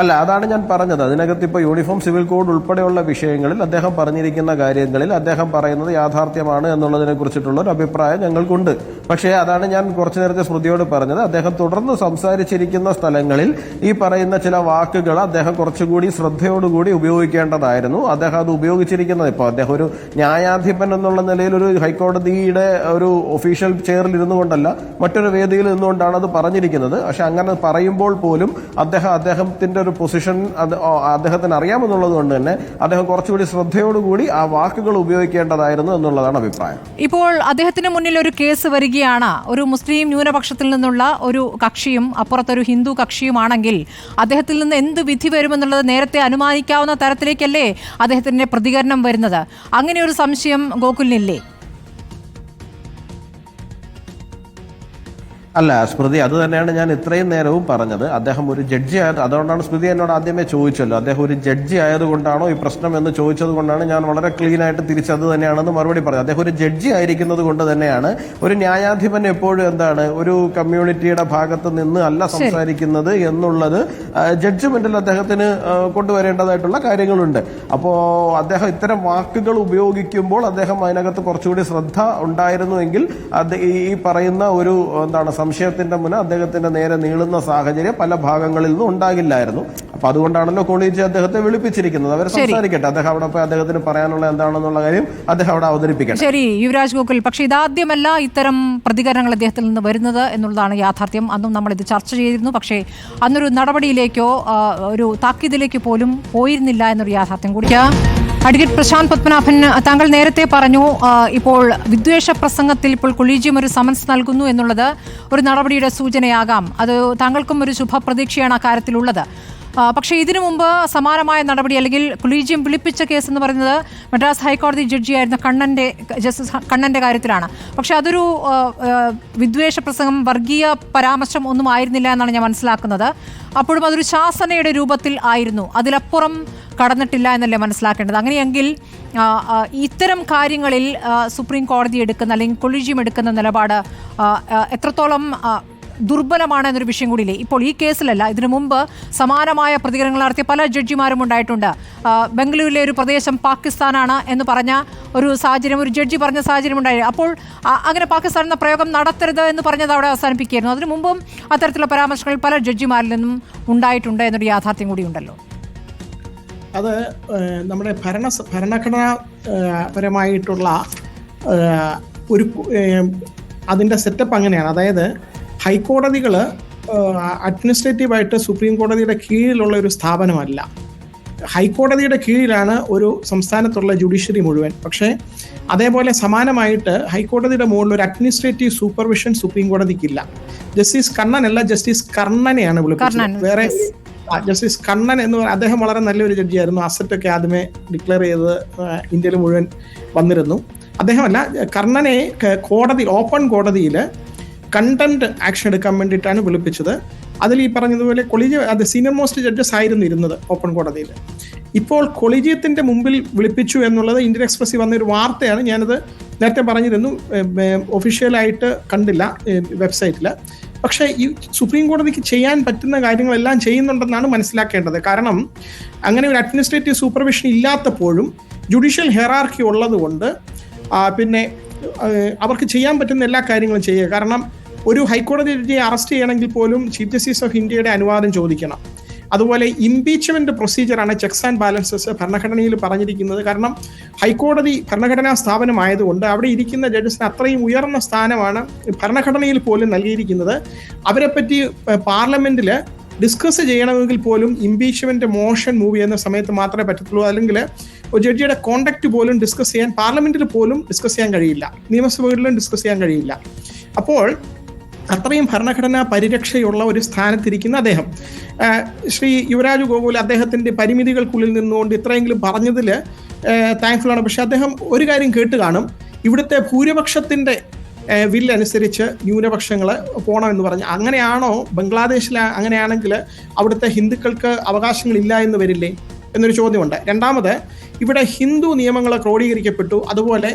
അല്ല, അതാണ് ഞാൻ പറഞ്ഞത്. അതിനകത്ത് ഇപ്പോൾ യൂണിഫോം സിവിൽ കോഡ് ഉൾപ്പെടെയുള്ള വിഷയങ്ങളിൽ അദ്ദേഹം പറഞ്ഞിരിക്കുന്ന കാര്യങ്ങളിൽ അദ്ദേഹം പറയുന്നത് യാഥാർത്ഥ്യമാണ് എന്നുള്ളതിനെ കുറിച്ചിട്ടുള്ള ഒരു അഭിപ്രായം ഞങ്ങൾക്കുണ്ട്. പക്ഷേ അതാണ് ഞാൻ കുറച്ചു നേരത്തെ സ്മൃതിയോട് പറഞ്ഞത്. അദ്ദേഹം തുടർന്ന് സംസാരിച്ചിരിക്കുന്ന സ്ഥലങ്ങളിൽ ഈ പറയുന്ന ചില വാക്കുകൾ അദ്ദേഹം കുറച്ചുകൂടി ശ്രദ്ധയോടുകൂടി ഉപയോഗിക്കേണ്ടതായിരുന്നു. അദ്ദേഹം അത് ഉപയോഗിച്ചിരിക്കുന്നത് ഇപ്പോൾ അദ്ദേഹം ഒരു ന്യായാധിപൻ എന്നുള്ള നിലയിൽ ഒരു ഹൈക്കോടതിയുടെ ഒരു ഒഫീഷ്യൽ ചെയറിൽ ഇരുന്നു കൊണ്ടല്ല, മറ്റൊരു വേദിയിൽ നിന്നുകൊണ്ടാണ് അത് പറഞ്ഞിരിക്കുന്നത്. പക്ഷെ അങ്ങനെ പറയുമ്പോൾ പോലും അദ്ദേഹത്തിന്റെ ഒരു പൊസിഷൻ അദ്ദേഹത്തിന് അറിയാമെന്നുള്ളത് കൊണ്ട് തന്നെ അദ്ദേഹം കുറച്ചുകൂടി ശ്രദ്ധയോടുകൂടി ആ വാക്കുകൾ ഉപയോഗിക്കേണ്ടതായിരുന്നു എന്നുള്ളതാണ് അഭിപ്രായം. ഇപ്പോൾ അദ്ദേഹത്തിന് മുന്നിൽ ഒരു കേസ് വരികയാണ്. ഒരു മുസ്ലിം ന്യൂനപക്ഷത്തിൽ നിന്നുള്ള ഒരു കക്ഷിയും അപ്പുറത്തൊരു ഹിന്ദു കക്ഷിയുമാണെങ്കിൽ അദ്ദേഹത്തിൽ നിന്ന് എന്ത് വിധി വരുമെന്നുള്ളത് നേരത്തെ അനുമാനിക്കാവുന്ന തരത്തിലേക്കല്ലേ അദ്ദേഹത്തിന്റെ പ്രതികരണം വരുന്നത്? അങ്ങനെ ഒരു സംശയം ഗോകുലിനില്ലേ? അല്ല സ്മൃതി, അത് തന്നെയാണ് ഞാൻ ഇത്രയും നേരവും പറഞ്ഞത്. അദ്ദേഹം ഒരു ജഡ്ജി അതുകൊണ്ടാണ് സ്മൃതി എന്നോട് ആദ്യമേ ചോദിച്ചല്ലോ, അദ്ദേഹം ഒരു ജഡ്ജി ആയതുകൊണ്ടാണോ ഈ പ്രശ്നം എന്ന് ചോദിച്ചത് കൊണ്ടാണ് ഞാൻ വളരെ ക്ലീൻ ആയിട്ട് തിരിച്ചത് തന്നെയാണെന്ന് മറുപടി പറഞ്ഞത്. അദ്ദേഹം ഒരു ജഡ്ജി ആയിരിക്കുന്നത് കൊണ്ട് തന്നെയാണ്. ഒരു ന്യായാധിപൻ എപ്പോഴും ഒരു കമ്മ്യൂണിറ്റിയുടെ ഭാഗത്ത് നിന്ന് അല്ല സംസാരിക്കുന്നത് എന്നുള്ളത് ജഡ്ജ്മെന്റിൽ അദ്ദേഹത്തിന് കൊണ്ടുവരേണ്ടതായിട്ടുള്ള കാര്യങ്ങളുണ്ട്. അപ്പോ അദ്ദേഹം ഇത്തരം വാക്കുകൾ ഉപയോഗിക്കുമ്പോൾ അദ്ദേഹം അതിനകത്ത് കുറച്ചുകൂടി ശ്രദ്ധ ഉണ്ടായിരുന്നുവെങ്കിൽ ഈ പറയുന്ന ഒരു സംശയത്തിന്റെ മുന്നിൽ അദ്ദേഹത്തിന്റെ നേരെ നീളുന്ന സാഹചര്യം പല ഭാഗങ്ങളിൽ നിന്നും ഉണ്ടാകില്ലായിരുന്നു. അപ്പൊ അതുകൊണ്ടാണല്ലോ കോളേജ് അദ്ദേഹത്തെ വിളിപ്പിച്ചിരിക്കുന്നത്. അവർ സംസാരിക്കട്ടെ, അദ്ദേഹം അവിടെ പോയി അദ്ദേഹത്തിന് പറയാനുള്ള എന്താണെന്നുള്ള കാര്യം അദ്ദേഹം അവിടെ അവതരിപ്പിക്കട്ടെ. ശരി യുവരാജ് ഗോകുൽ, പക്ഷേ ഇതാദ്യമല്ല ഇത്തരം പ്രതികരണങ്ങൾ അദ്ദേഹത്തിൽ നിന്ന് വരുന്നത് എന്നുള്ളതാണ് യാഥാർത്ഥ്യം. അന്നും നമ്മൾ ഇത് ചർച്ച ചെയ്തിരുന്നു. പക്ഷേ അന്നൊരു നടപടിയിലേക്കോ ഒരു താക്കീതിലേക്ക് പോലും പോയിരുന്നില്ല എന്നൊരു യാഥാർത്ഥ്യം കൂടി. അഡ്വക്കേറ്റ് പ്രശാന്ത് പത്മനാഭൻ, താങ്കൾ നേരത്തെ പറഞ്ഞു ഇപ്പോൾ വിദ്വേഷ പ്രസംഗത്തിൽ ഇപ്പോൾ കൊളീജിയം ഒരു സമൻസ് നൽകുന്നു എന്നുള്ളത് ഒരു നടപടിയുടെ സൂചനയാകാം. അത് താങ്കൾക്കും ഒരു ശുഭപ്രതീക്ഷയാണ് അക്കാര്യത്തിലുള്ളത്. പക്ഷേ ഇതിനു മുമ്പ് സമാനമായ നടപടി അല്ലെങ്കിൽ കൊളീജിയം വിളിപ്പിച്ച കേസ് എന്ന് പറയുന്നത് മദ്രാസ് ഹൈക്കോടതി ജഡ്ജിയായിരുന്ന ജസ്റ്റിസ് കണ്ണന്റെ കാര്യത്തിലാണ്. പക്ഷെ അതൊരു വിദ്വേഷ പ്രസംഗം, വർഗീയ പരാമർശം ഒന്നും ആയിരുന്നില്ല എന്നാണ് ഞാൻ മനസ്സിലാക്കുന്നത്. അപ്പോഴും അതൊരു ശാസനയുടെ രൂപത്തിൽ ആയിരുന്നു, അതിലപ്പുറം കടന്നിട്ടില്ല എന്നല്ലേ മനസ്സിലാക്കേണ്ടത്. അങ്ങനെയെങ്കിൽ ഇത്തരം കാര്യങ്ങളിൽ സുപ്രീം കോടതി എടുക്കുന്ന അല്ലെങ്കിൽ കൊളീജിയം എടുക്കുന്ന നിലപാട് എത്രത്തോളം ദുർബലമാണ് എന്നൊരു വിഷയം കൂടിയില്ലേ? ഇപ്പോൾ ഈ കേസിലല്ല, ഇതിനു മുമ്പ് സമാനമായ പ്രതികരണങ്ങൾ നടത്തിയ പല ജഡ്ജിമാരും ഉണ്ടായിട്ടുണ്ട്. ബംഗളൂരുവിലെ ഒരു പ്രദേശം പാകിസ്ഥാനാണ് എന്ന് പറഞ്ഞ ഒരു സാഹചര്യം, ഒരു ജഡ്ജി പറഞ്ഞ സാഹചര്യം ഉണ്ടായി. അപ്പോൾ അങ്ങനെ പാകിസ്ഥാൻ എന്ന പ്രയോഗം നടത്തരുത് എന്ന് പറഞ്ഞത് അവിടെ അവസാനിപ്പിക്കുകയായിരുന്നു. അതിനു മുമ്പും അത്തരത്തിലുള്ള പരാമർശങ്ങൾ പല ജഡ്ജിമാരിൽ നിന്നും ഉണ്ടായിട്ടുണ്ട് എന്നൊരു യാഥാർത്ഥ്യം കൂടിയുണ്ടല്ലോ. അത് നമ്മുടെ ഭരണഘടനാപരമായിട്ടുള്ള ഒരു അതിൻ്റെ സെറ്റപ്പ് അങ്ങനെയാണ്. അതായത് ഹൈക്കോടതികൾ അഡ്മിനിസ്ട്രേറ്റീവായിട്ട് സുപ്രീം കോടതിയുടെ കീഴിലുള്ള ഒരു സ്ഥാപനമല്ല. ഹൈക്കോടതിയുടെ കീഴിലാണ് ഒരു സംസ്ഥാനത്തുള്ള ജുഡീഷ്യറി മുഴുവൻ. പക്ഷേ അതേപോലെ സമാനമായിട്ട് ഹൈക്കോടതിയുടെ മുകളിൽ ഒരു അഡ്മിനിസ്ട്രേറ്റീവ് സൂപ്പർവിഷൻ സുപ്രീം കോടതിക്കില്ല. ജസ്റ്റിസ് കണ്ണൻ അല്ല, ജസ്റ്റിസ് കർണനെയാണ് വിളിപ്പിച്ചത്. വേറെ ജസ്റ്റിസ് കണ്ണൻ എന്ന് പറയുന്നത് അദ്ദേഹം വളരെ നല്ലൊരു ജഡ്ജിയായിരുന്നു. അസറ്റൊക്കെ ആദ്യമേ ഡിക്ലെയർ ചെയ്തത് ഇന്ത്യയിൽ മുഴുവൻ വന്നിരുന്നു. അദ്ദേഹമല്ല, കർണനെ കോടതി ഓപ്പൺ കോടതിയിൽ കണ്ടന്റ് ആക്ഷൻ എടുക്കാൻ വേണ്ടിയിട്ടാണ് വിളിപ്പിച്ചത്. അതിൽ ഈ പറഞ്ഞതുപോലെ അത് സീനിയർ മോസ്റ്റ് ജഡ്ജസ് ആയിരുന്നു ഇരുന്നത് ഓപ്പൺ കോടതിയിൽ. ഇപ്പോൾ കൊളീജിയത്തിന്റെ മുമ്പിൽ വിളിപ്പിച്ചു എന്നുള്ളത് ഇന്ത്യൻ എക്സ്പ്രസ്സിൽ വന്നൊരു വാർത്തയാണ്. ഞാനത് നേരത്തെ പറഞ്ഞിരുന്നു, ഒഫീഷ്യലായിട്ട് കണ്ടില്ല വെബ്സൈറ്റിൽ. പക്ഷേ ഈ സുപ്രീം കോടതിക്ക് ചെയ്യാൻ പറ്റുന്ന കാര്യങ്ങളെല്ലാം ചെയ്യുന്നുണ്ടെന്നാണ് മനസ്സിലാക്കേണ്ടത്. കാരണം അങ്ങനെ ഒരു അഡ്മിനിസ്ട്രേറ്റീവ് സൂപ്പർവിഷൻ ഇല്ലാത്തപ്പോഴും ജുഡീഷ്യൽ ഹെറാർക്കി ഉള്ളത് കൊണ്ട് പിന്നെ അവർക്ക് ചെയ്യാൻ പറ്റുന്ന എല്ലാ കാര്യങ്ങളും ചെയ്യുക. കാരണം ഒരു ഹൈക്കോടതി ജഡ്ജിയെ അറസ്റ്റ് ചെയ്യണമെങ്കിൽ പോലും ചീഫ് ജസ്റ്റിസ് ഓഫ് ഇന്ത്യയുടെ അനുവാദം ചോദിക്കണം. അതുപോലെ ഇംപീച്ച്മെന്റ് പ്രൊസീജിയറാണ് ചെക്സ് ആൻഡ് ബാലൻസസ് ഭരണഘടനയിൽ പറഞ്ഞിരിക്കുന്നത്. കാരണം ഹൈക്കോടതി ഭരണഘടനാ സ്ഥാപനമായതുകൊണ്ട് അവിടെ ഇരിക്കുന്ന ജഡ്ജസിന് അത്രയും ഉയർന്ന സ്ഥാനമാണ് ഭരണഘടനയിൽ പോലും നൽകിയിരിക്കുന്നത്. അവരെപ്പറ്റി പാർലമെന്റിൽ ഡിസ്കസ് ചെയ്യണമെങ്കിൽ പോലും ഇംപീച്ച്മെന്റ് മോഷൻ മൂവ് ചെയ്യുന്ന സമയത്ത് മാത്രമേ പറ്റത്തുള്ളൂ. അല്ലെങ്കിൽ ഒരു ജഡ്ജിയുടെ കോണ്ടക്ട് പോലും ഡിസ്കസ് ചെയ്യാൻ പാർലമെന്റിൽ പോലും ഡിസ്കസ് ചെയ്യാൻ കഴിയില്ല, നിയമസഭകളിലും ഡിസ്കസ് ചെയ്യാൻ കഴിയില്ല. അപ്പോൾ അത്രയും ഭരണഘടനാ പരിരക്ഷയുള്ള ഒരു സ്ഥാനത്തിരിക്കുന്ന അദ്ദേഹം, ശ്രീ യുവരാജ് ഗോകുൽ അദ്ദേഹത്തിൻ്റെ പരിമിതികൾക്കുള്ളിൽ നിന്നുകൊണ്ട് ഇത്രയെങ്കിലും പറഞ്ഞതിൽ താങ്ക്ഫുൾ ആണ്. പക്ഷെ അദ്ദേഹം ഒരു കാര്യം കേട്ട് കാണും, ഇവിടുത്തെ ഭൂരിപക്ഷത്തിൻ്റെ വില്ലനുസരിച്ച് ന്യൂനപക്ഷങ്ങൾ പോകണമെന്ന് പറഞ്ഞു. അങ്ങനെയാണോ ബംഗ്ലാദേശിൽ? അങ്ങനെയാണെങ്കിൽ അവിടുത്തെ ഹിന്ദുക്കൾക്ക് അവകാശങ്ങളില്ല എന്ന് വരില്ലേ എന്നൊരു ചോദ്യമുണ്ട്. രണ്ടാമത്, ഇവിടെ ഹിന്ദു നിയമങ്ങൾ ക്രോഡീകരിക്കപ്പെട്ടു, അതുപോലെ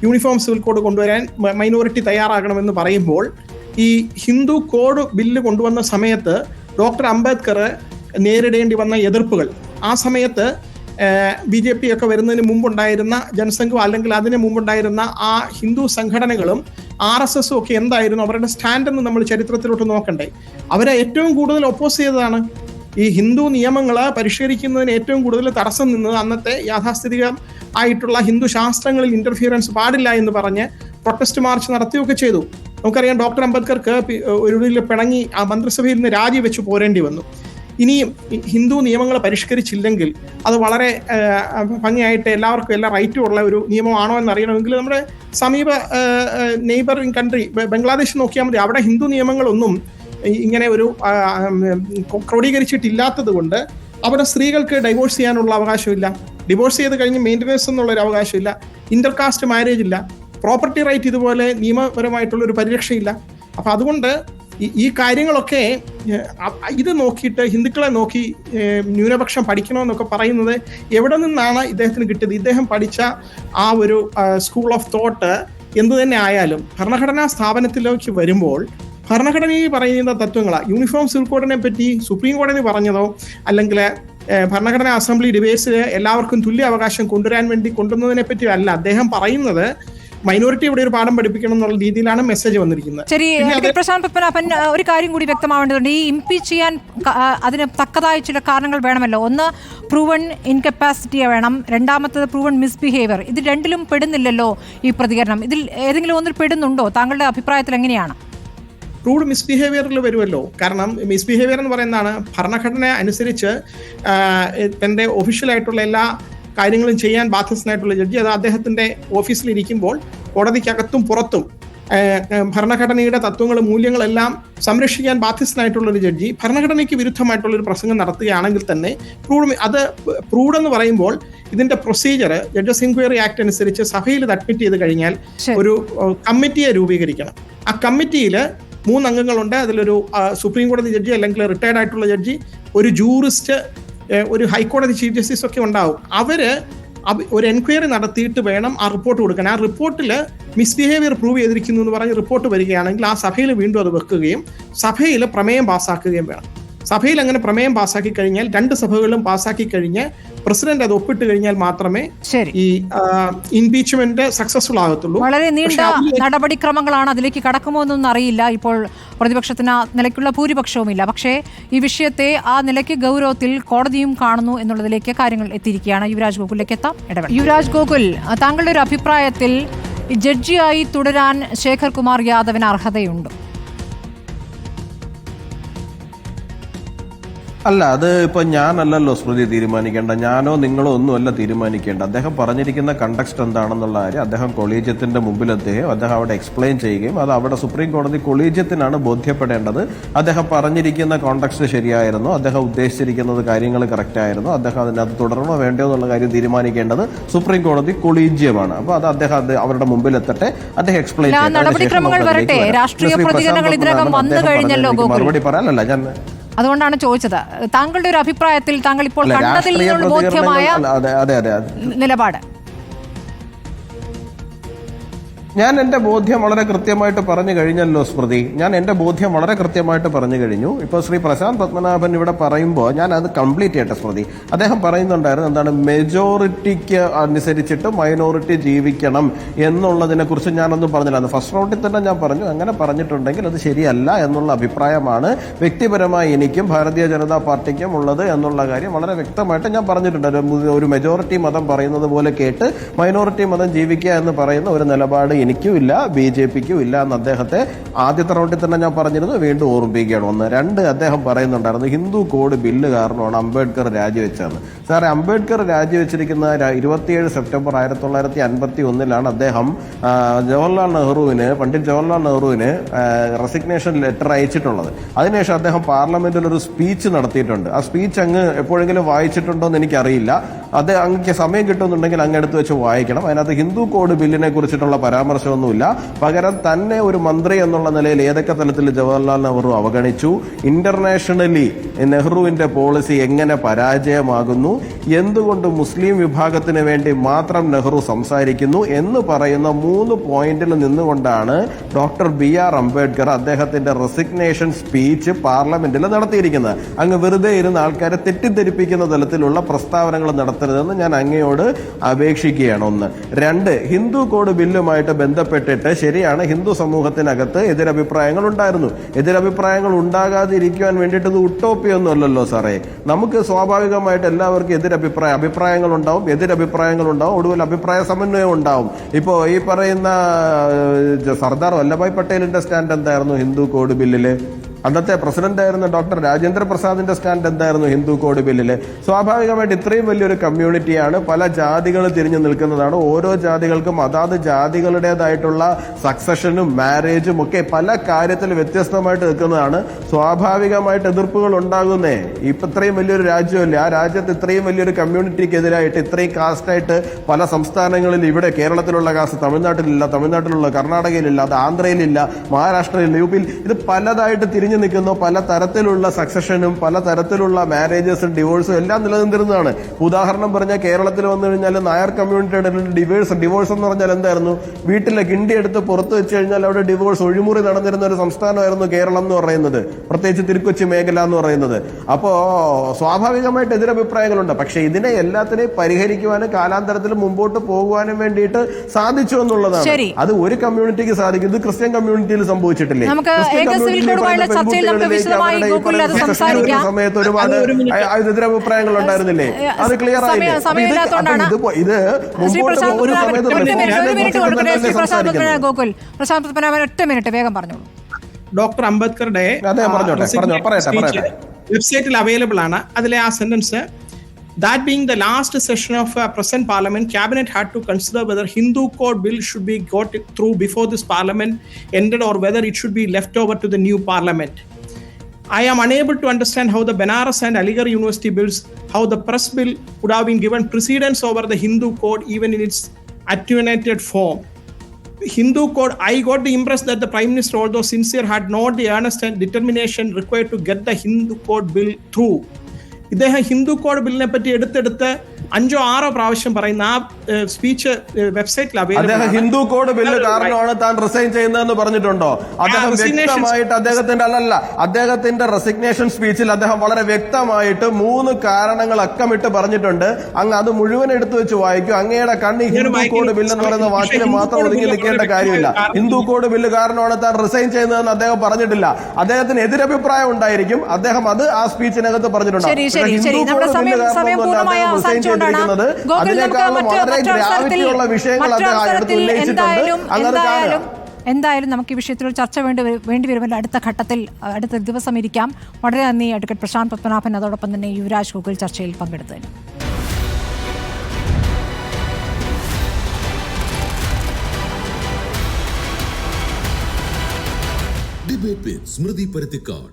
യൂണിഫോം സിവിൽ കോഡ് കൊണ്ടുവരാൻ മൈനോറിറ്റി തയ്യാറാകണമെന്ന് പറയുമ്പോൾ ഈ ഹിന്ദു കോഡ് ബില്ല് കൊണ്ടുവന്ന സമയത്ത് ഡോക്ടർ അംബേദ്കർ നേരിടേണ്ടി വന്ന എതിർപ്പുകൾ, ആ സമയത്ത് BJP ഒക്കെ വരുന്നതിന് മുമ്പുണ്ടായിരുന്ന ജനസംഘം അല്ലെങ്കിൽ അതിന് മുമ്പുണ്ടായിരുന്ന ആ ഹിന്ദു സംഘടനകളും RSS ഒക്കെ എന്തായിരുന്നു അവരുടെ സ്റ്റാൻഡെന്ന് നമ്മൾ ചരിത്രത്തിലോട്ട് നോക്കണ്ടേ? അവരെ ഏറ്റവും കൂടുതൽ ഒപ്പോസ് ചെയ്തതാണ്. ഈ ഹിന്ദു നിയമങ്ങൾ പരിഷ്കരിക്കുന്നതിന് ഏറ്റവും കൂടുതൽ തടസ്സം നിന്നത് അന്നത്തെ യാഥാസ്ഥിതിക ആയിട്ടുള്ള ഹിന്ദു ശാസ്ത്രങ്ങളിൽ ഇന്റർഫിയറൻസ് പാടില്ല എന്ന് പറഞ്ഞ് പ്രൊട്ടസ്റ്റ് മാർച്ച് നടത്തുകയൊക്കെ ചെയ്തു. നമുക്കറിയാം, ഡോക്ടർ അംബേദ്കർക്ക് ഒരു പിണങ്ങി ആ മന്ത്രിസഭയിൽ നിന്ന് രാജിവെച്ച് പോരേണ്ടി വന്നു. ഇനിയും ഹിന്ദു നിയമങ്ങൾ പരിഷ്കരിച്ചില്ലെങ്കിൽ അത് വളരെ ഭംഗിയായിട്ട് എല്ലാവർക്കും എല്ലാ റൈറ്റും ഉള്ള ഒരു നിയമമാണോ എന്നറിയണമെങ്കിൽ നമ്മുടെ സമീപ നെയ്ബറിംഗ് കൺട്രി ബംഗ്ലാദേശ് നോക്കിയാൽ മതി. അവിടെ ഹിന്ദു നിയമങ്ങളൊന്നും ഇങ്ങനെ ഒരു ക്രോഡീകരിച്ചിട്ടില്ലാത്തത് കൊണ്ട് അവിടെ സ്ത്രീകൾക്ക് ഡൈവോഴ്സ് ചെയ്യാനുള്ള അവകാശമില്ല, ഡിവോഴ്സ് ചെയ്ത് കഴിഞ്ഞ് മെയിൻ്റനൻസ് എന്നുള്ളൊരു അവകാശമില്ല, ഇന്റർകാസ്റ്റ് മാരേജ് ഇല്ല, പ്രോപ്പർട്ടി റൈറ്റ് ഇതുപോലെ നിയമപരമായിട്ടുള്ളൊരു പരിരക്ഷയില്ല. അപ്പം അതുകൊണ്ട് ഈ കാര്യങ്ങളൊക്കെ ഇത് നോക്കിയിട്ട് ഹിന്ദുക്കളെ നോക്കി ന്യൂനപക്ഷം പഠിക്കണമെന്നൊക്കെ പറയുന്നത് എവിടെ നിന്നാണ് ഇദ്ദേഹത്തിന് കിട്ടിയത്? ഇദ്ദേഹം പഠിച്ച ആ ഒരു സ്കൂൾ ഓഫ് തോട്ട് എന്തു തന്നെ ആയാലും ഭരണഘടനാ സ്ഥാപനത്തിലേക്ക് വരുമ്പോൾ ഭരണഘടനയിൽ പറയുന്ന തത്വങ്ങളാണ്. യൂണിഫോം സിവിൽ കോഡിനെ പറ്റി സുപ്രീം കോടതി പറഞ്ഞതോ അല്ലെങ്കിൽ ഭരണഘടനാ അസംബ്ലി ഡിബേറ്റ്സിൽ എല്ലാവർക്കും തുല്യ അവകാശം കൊണ്ടുവരാൻ വേണ്ടി കൊണ്ടുവന്നതിനെ പറ്റി അല്ല അദ്ദേഹം പറയുന്നത്. മൈനോറിറ്റി ഇവിടെ ഒരു പാഠം പഠിപ്പിക്കണം എന്നുള്ള രീതിയിലാണ് മെസ്സേജ് വന്നിരിക്കുന്നത്. ശരി, പ്രശാന്ത് പത്മനാഭൻ, ഒരു കാര്യം കൂടി വ്യക്തമാവേണ്ടതുണ്ട്. ഈ ഇംപീച്ച് ചെയ്യാൻ അതിന് തക്കതായ ചില കാരണങ്ങൾ വേണമല്ലോ. ഒന്ന്, പ്രൂവൺ ഇൻകപ്പാസിറ്റി വേണം. രണ്ടാമത്തത് പ്രൂവൺ മിസ്ബിഹേവിയർ. ഇത് രണ്ടിലും പെടുന്നില്ലല്ലോ ഈ പ്രതികരണം. ഇതിൽ ഏതെങ്കിലും ഒന്നിൽ പെടുന്നുണ്ടോ? താങ്കളുടെ അഭിപ്രായത്തിൽ എങ്ങനെയാണ്? പ്രൂവ്ഡ് മിസ്ബിഹേവിയറിൽ വരുമല്ലോ. കാരണം മിസ്ബിഹേവിയർ എന്ന് പറയുന്നതാണ് ഭരണഘടന അനുസരിച്ച് തൻ്റെ ഒഫീഷ്യലായിട്ടുള്ള എല്ലാ കാര്യങ്ങളും ചെയ്യാൻ ബാധ്യസ്ഥനായിട്ടുള്ള ജഡ്ജി. അത് അദ്ദേഹത്തിൻ്റെ ഓഫീസിലിരിക്കുമ്പോൾ കോടതിക്കകത്തും പുറത്തും ഭരണഘടനയുടെ തത്വങ്ങളും മൂല്യങ്ങളെല്ലാം സംരക്ഷിക്കാൻ ബാധ്യസ്ഥനായിട്ടുള്ളൊരു ജഡ്ജി ഭരണഘടനയ്ക്ക് വിരുദ്ധമായിട്ടുള്ളൊരു പ്രസംഗം നടത്തുകയാണെങ്കിൽ തന്നെ പ്രൂവ്ഡ് എന്ന് പറയുമ്പോൾ ഇതിൻ്റെ പ്രൊസീജിയർ ജഡ്ജസ് ഇൻക്വയറി ആക്ട് അനുസരിച്ച് സഭയിൽ ഇത് അഡ്മിറ്റ് ചെയ്ത് കഴിഞ്ഞാൽ ഒരു കമ്മിറ്റിയെ രൂപീകരിക്കണം. ആ കമ്മിറ്റിയിൽ 3 അംഗങ്ങളുണ്ട്. അതിലൊരു സുപ്രീം കോടതി ജഡ്ജി അല്ലെങ്കിൽ റിട്ടയർഡ് ആയിട്ടുള്ള ജഡ്ജി, ഒരു ജൂറിസ്റ്റ്, ഒരു ഹൈക്കോടതി ചീഫ് ജസ്റ്റിസ് ഒക്കെ ഉണ്ടാവും. അവര് ഒരു എൻക്വയറി നടത്തിയിട്ട് വേണം ആ റിപ്പോർട്ട് കൊടുക്കാൻ. ആ റിപ്പോർട്ടിൽ മിസ്ബിഹേവിയർ പ്രൂവ് ചെയ്തിരിക്കുന്നു എന്ന് പറഞ്ഞ് റിപ്പോർട്ട് വരികയാണെങ്കിൽ ആ സഭയിൽ വീണ്ടും അത് വെക്കുകയും സഭയിൽ പ്രമേയം പാസ്സാക്കുകയും വേണം. സഭയിൽ അങ്ങനെ പ്രമേയം പാസ്സാക്കി കഴിഞ്ഞാൽ 2 സഭകളിലും പാസ്സാക്കി കഴിഞ്ഞ് പ്രസിഡന്റ് അത് ഒപ്പിട്ട് കഴിഞ്ഞാൽ മാത്രമേ ഈ ഇംപീച്ച്മെന്റ് സക്സസ്ഫുൾ ആകത്തുള്ളൂ. വളരെ നീണ്ട നടപടിക്രമങ്ങളാണ്, അതിലേക്ക് കടക്കുമോ എന്നൊന്നും അറിയില്ല. ഇപ്പോൾ പ്രതിപക്ഷത്തിന് നിലയ്ക്കുള്ള ഭൂരിപക്ഷവുമില്ല. പക്ഷേ ഈ വിഷയത്തെ ആ നിലയ്ക്ക് ഗൗരവത്തിൽ കോടതിയും കാണുന്നു എന്നുള്ളതിലേക്ക് കാര്യങ്ങൾ എത്തിയിരിക്കുകയാണ്. യുവരാജ് ഗോകുലിലേക്ക് എത്താം. യുവരാജ് ഗോകുൽ, താങ്കളുടെ ഒരു അഭിപ്രായത്തിൽ ജഡ്ജിയായി തുടരാൻ ശേഖർ കുമാർ യാദവിന് അർഹതയുണ്ടോ? അല്ല, അത് ഇപ്പൊ ഞാനല്ലല്ലോ സ്മൃതി തീരുമാനിക്കേണ്ട, ഞാനോ നിങ്ങളോ ഒന്നുമല്ല തീരുമാനിക്കേണ്ട. അദ്ദേഹം പറഞ്ഞിരിക്കുന്ന കണ്ടക്സ്റ്റ് എന്താണെന്നുള്ള കാര്യം അദ്ദേഹം കൊളീജിയത്തിന്റെ മുമ്പിലെത്തുകയും അദ്ദേഹം അവിടെ എക്സ്പ്ലെയിൻ ചെയ്യുകയും അത് അവിടെ സുപ്രീം കോടതി കൊളീജിയത്തിനാണ് ബോധ്യപ്പെടേണ്ടത്. അദ്ദേഹം പറഞ്ഞിരിക്കുന്ന കോണ്ടക്സ്റ്റ് ശരിയായിരുന്നു, അദ്ദേഹം ഉദ്ദേശിച്ചിരിക്കുന്നത് കാര്യങ്ങൾ കറക്റ്റ് ആയിരുന്നു, അദ്ദേഹം അതിനകത്ത് തുടരണോ വേണ്ടയോ എന്നുള്ള കാര്യം തീരുമാനിക്കേണ്ടത് സുപ്രീം കോടതി കൊളീജിയമാണ്. അപ്പൊ അത് അദ്ദേഹം അവരുടെ മുമ്പിലെത്തട്ടെ, അദ്ദേഹം എക്സ്പ്ലെയിൻ മറുപടി പറയാനല്ല ഞാൻ, അതുകൊണ്ടാണ് ചോദിച്ചത്. താങ്കളുടെ ഒരു അഭിപ്രായത്തിൽ താങ്കൾ ഇപ്പോൾ കണ്ടതിൽ നിന്നുള്ള ബോധ്യമായ നിലപാട്? ഞാൻ എന്റെ ബോധ്യം വളരെ കൃത്യമായിട്ട് പറഞ്ഞു കഴിഞ്ഞല്ലോ സ്മൃതി. ഞാൻ എന്റെ ബോധ്യം വളരെ കൃത്യമായിട്ട് പറഞ്ഞു കഴിഞ്ഞു. ഇപ്പോൾ ശ്രീ പ്രശാന്ത് പത്മനാഭൻ ഇവിടെ പറയുമ്പോൾ ഞാൻ അത് കംപ്ലീറ്റ് ചെയ്യട്ടെ സ്മൃതി. അദ്ദേഹം പറയുന്നുണ്ടായിരുന്നു എന്താണ്, മെജോറിറ്റിക്ക് അനുസരിച്ചിട്ട് മൈനോറിറ്റി ജീവിക്കണം എന്നുള്ളതിനെ കുറിച്ച് ഞാനൊന്നും പറഞ്ഞില്ല. ഫസ്റ്റ് റൗണ്ടിൽ തന്നെ ഞാൻ പറഞ്ഞു, അങ്ങനെ പറഞ്ഞിട്ടുണ്ടെങ്കിൽ അത് ശരിയല്ല എന്നുള്ള അഭിപ്രായമാണ് വ്യക്തിപരമായി എനിക്കും ഭാരതീയ ജനതാ പാർട്ടിക്കും ഉള്ളത് എന്നുള്ള കാര്യം വളരെ വ്യക്തമായിട്ട് ഞാൻ പറഞ്ഞിട്ടുണ്ട്. ഒരു മെജോറിറ്റി മതം പറയുന്നത് പോലെ കേട്ട് മൈനോറിറ്റി മതം ജീവിക്കുക എന്ന് പറയുന്ന ഒരു നിലപാട് എനിക്കും ഇല്ല, BJPക്കും ഇല്ല എന്ന് അദ്ദേഹത്തെ ആദ്യത്തെ റൗണ്ടിൽ തന്നെ ഞാൻ പറഞ്ഞിരുന്നു. വീണ്ടും ഓർമ്മിപ്പിക്കുകയാണ്. 1. 2, അദ്ദേഹം പറയുന്നുണ്ടായിരുന്നു ഹിന്ദു കോഡ് ബില്ല് കാരണമാണ് അംബേദ്കർ രാജിവെച്ചതെന്ന്. സാറേ, അംബേദ്കർ രാജിവെച്ചിരിക്കുന്ന 27 സെപ്റ്റംബർ 1951 അദ്ദേഹം പണ്ഡിറ്റ് ജവഹർലാൽ നെഹ്റുവിന് റെസിഗ്നേഷൻ ലെറ്റർ അയച്ചിട്ടുള്ളത്. അതിനുശേഷം അദ്ദേഹം പാർലമെന്റിൽ ഒരു സ്പീച്ച് നടത്തിയിട്ടുണ്ട്. ആ സ്പീച്ച് അങ്ങ് എപ്പോഴെങ്കിലും വായിച്ചിട്ടുണ്ടോ എന്ന് എനിക്കറിയില്ല. അത് അങ്ങ് സമയം കിട്ടുന്നുണ്ടെങ്കിൽ അങ്ങ് എടുത്ത് വെച്ച് വായിക്കണം. അതിനകത്ത് ഹിന്ദു കോഡ് ബില്ലിനെ കുറിച്ചിട്ടുള്ള പരാമർശമൊന്നുമില്ല. പകരം തന്നെ ഒരു മന്ത്രി എന്നുള്ള നിലയിൽ ഏതൊക്കെ തലത്തിൽ ജവഹർലാൽ നെഹ്റു അവഗണിച്ചു, ഇന്റർനാഷണലി നെഹ്റുവിന്റെ പോളിസി എങ്ങനെ പരാജയമാകുന്നു, എന്തുകൊണ്ട് മുസ്ലിം വിഭാഗത്തിന് വേണ്ടി മാത്രം നെഹ്റു സംസാരിക്കുന്നു എന്ന് പറയുന്ന 3 പോയിന്റിൽ നിന്നുകൊണ്ടാണ് ഡോക്ടർ BR അംബേദ്കർ അദ്ദേഹത്തിന്റെ റെസിഗ്നേഷൻ സ്പീച്ച് പാർലമെന്റിൽ നടത്തിയിരിക്കുന്നത്. അങ്ങ് വെറുതെ ഇരുന്ന് ആൾക്കാരെ തെറ്റിദ്ധരിപ്പിക്കുന്ന തലത്തിലുള്ള പ്രസ്താവനകൾ നടത്തരുതെന്ന് ഞാൻ അങ്ങയോട് അപേക്ഷിക്കുകയാണ്. 1. 2, ഹിന്ദു കോഡ് ബില്ലുമായിട്ട് ബന്ധപ്പെട്ടിട്ട് ശരിയാണ്, ഹിന്ദു സമൂഹത്തിനകത്ത് എതിരഭിപ്രായങ്ങൾ ഉണ്ടായിരുന്നു. എതിരഭിപ്രായങ്ങൾ ഉണ്ടാകാതിരിക്കുവാൻ വേണ്ടിയിട്ട് ഇത് ഉട്ടോപ്പിയൊന്നും അല്ലല്ലോ സാറേ. നമുക്ക് സ്വാഭാവികമായിട്ട് എല്ലാവർക്കും അഭിപ്രായങ്ങൾ ഉണ്ടാവും, എതിരഭിപ്രായങ്ങൾ ഉണ്ടാവും, ഒടുവിൽ അഭിപ്രായ സമന്വയം ഉണ്ടാവും. ഇപ്പോ ഈ പറയുന്ന സർദാർ വല്ലഭായ് പട്ടേലിന്റെ സ്റ്റാൻഡ് എന്തായിരുന്നു ഹിന്ദു കോഡ് ബില്ലില്? അന്നത്തെ പ്രസിഡന്റ് ആയിരുന്ന ഡോക്ടർ രാജേന്ദ്ര പ്രസാദിന്റെ സ്റ്റാൻഡ് എന്തായിരുന്നു ഹിന്ദു കോഡ് ബില്ലില്? സ്വാഭാവികമായിട്ട് ഇത്രയും വലിയൊരു കമ്മ്യൂണിറ്റിയാണ്, പല ജാതികൾ തിരിഞ്ഞു നിൽക്കുന്നതാണ്. ഓരോ ജാതികൾക്കും അതാത് ജാതികളുടേതായിട്ടുള്ള സക്സഷനും മാരേജും ഒക്കെ പല കാര്യത്തിൽ വ്യത്യസ്തമായിട്ട് നിൽക്കുന്നതാണ്. സ്വാഭാവികമായിട്ട് എതിർപ്പുകൾ ഉണ്ടാകുന്നേ. ഇപ്പൊ ഇത്രയും വലിയൊരു രാജ്യമല്ലേ, ആ രാജ്യത്ത് ഇത്രയും വലിയൊരു കമ്മ്യൂണിറ്റിക്കെതിരായിട്ട് ഇത്രയും കാസ്റ്റായിട്ട് പല സംസ്ഥാനങ്ങളിൽ, ഇവിടെ കേരളത്തിലുള്ള കാസ്റ്റ് തമിഴ്നാട്ടിലുള്ള കർണാടകയിലില്ല, അത് ആന്ധ്രയിലില്ല, മഹാരാഷ്ട്രയിലില്ല, യുപിയിൽ, ഇത് പലതായിട്ട് തിരിഞ്ഞു നിൽക്കുന്നു. പല തരത്തിലുള്ള സക്സഷനും പല തരത്തിലുള്ള മാരേജസും ഡിവോഴ്സും എല്ലാം നിലനിന്നിരുന്നതാണ്. ഉദാഹരണം പറഞ്ഞാൽ കേരളത്തിൽ വന്നു കഴിഞ്ഞാൽ നായർ കമ്മ്യൂണിറ്റിയുടെ ഡിവോഴ്സ് എന്ന് പറഞ്ഞാൽ എന്തായിരുന്നു? വീട്ടിലെ കിണ്ടി എടുത്ത് പുറത്ത് വെച്ച് കഴിഞ്ഞാൽ അവിടെ ഡിവോഴ്സ് ഒഴിമുറി നടന്നിരുന്ന ഒരു സംസ്ഥാനമായിരുന്നു കേരളം എന്ന് പറയുന്നത്, പ്രത്യേകിച്ച് തിരുക്കൊച്ചി മേഖല എന്ന് പറയുന്നത്. അപ്പോ സ്വാഭാവികമായിട്ട് എതിരഭിപ്രായങ്ങളുണ്ട്. പക്ഷെ ഇതിനെ എല്ലാത്തിനെയും പരിഹരിക്കുവാനും കാലാന്തരത്തിൽ മുമ്പോട്ട് പോകുവാനും വേണ്ടിയിട്ട് സാധിച്ചു എന്നുള്ളതാണ്. അത് ഒരു കമ്മ്യൂണിറ്റിക്ക് സാധിക്കും. ഇത് ക്രിസ്ത്യൻ കമ്മ്യൂണിറ്റിയിൽ സംഭവിച്ചിട്ടില്ലേ? ചർച്ചയിൽ നമുക്ക് വിശദമായി ഗോകുൽ അത് സംസാരിക്കാം. സമയത്ത് ഒരുപാട് എതിരഭിപ്രായങ്ങൾ ഉണ്ടായിരുന്നില്ലേ? അത് ക്ലിയർ ആയില്ലേ? ഗോകുൽ, പ്രശാന്ത് പത്മനാഭൻ 1 മിനിറ്റ് വേഗം പറഞ്ഞോളൂ. ഡോക്ടർ അംബേദ്കറുടെ വെബ്സൈറ്റിൽ അവൈലബിൾ ആണ്. അതിലെ ആ sentence, that being the last session of present parliament, cabinet had to consider whether Hindu code bill should be got through before this parliament ended or whether it should be left over to the new parliament. I am unable to understand how the Banaras and Aligarh University bills, how the press bill would have been given precedence over the Hindu code even in its attenuated form. Hindu code, I got the impression that the Prime Minister, although sincere, had not the earnest and determination required to get the Hindu code bill through. ഇദ്ദേഹം Hindu code ബില്ലിനെ പറ്റി എടുത്തെടുത്ത് 5 or 6 പ്രാവശ്യം പറയുന്ന ആ speech വെബ്സൈറ്റിൽ അദ്ദേഹം Hindu code bill കാരണമാണ് താൻ റിസൈൻ ചെയ്യുന്നതെന്ന് പറഞ്ഞിട്ടുണ്ടോ? അദ്ദേഹം വ്യക്തമായിട്ട് അദ്ദേഹത്തിന്റെ റെസിഗ്നേഷൻ സ്പീച്ചിൽ അദ്ദേഹം വളരെ വ്യക്തമായിട്ട് 3 കാരണങ്ങൾ അക്കമിട്ട് പറഞ്ഞിട്ടുണ്ട്. അങ്ങ് അത് മുഴുവൻ എടുത്തു വെച്ച് വായിക്കും. അങ്ങയുടെ കണ്ണി ഹിന്ദു കോഡ് ബില്ല് എന്ന് പറയുന്ന വാക്കിൽ മാത്രം ഒതുങ്ങി നിൽക്കേണ്ട കാര്യമില്ല. ഹിന്ദു കോഡ് ബില്ല് കാരണമാണ് താൻ റിസൈൻ ചെയ്യുന്നതെന്ന് അദ്ദേഹം പറഞ്ഞിട്ടില്ല. അദ്ദേഹത്തിന് എതിരഭിപ്രായം ഉണ്ടായിരിക്കും. അദ്ദേഹം അത് ആ സ്പീച്ചിനകത്ത് പറഞ്ഞിട്ടുണ്ട്. എന്തായാലും നമുക്ക് ഈ വിഷയത്തിൽ ഒരു ചർച്ച വേണ്ടി വരുമല്ലോ അടുത്ത ദിവസം ഇരിക്കാം. വളരെ നന്ദി അഡ്വക്കേറ്റ് പ്രശാന്ത് പത്മനാഭൻ, അതോടൊപ്പം തന്നെ യുവരാജ് ഗോകുൽ ചർച്ചയിൽ പങ്കെടുത്തതിന്. ഡിബേറ്റ് വിത്ത് സ്മൃതി പരുത്തിക്കാട്.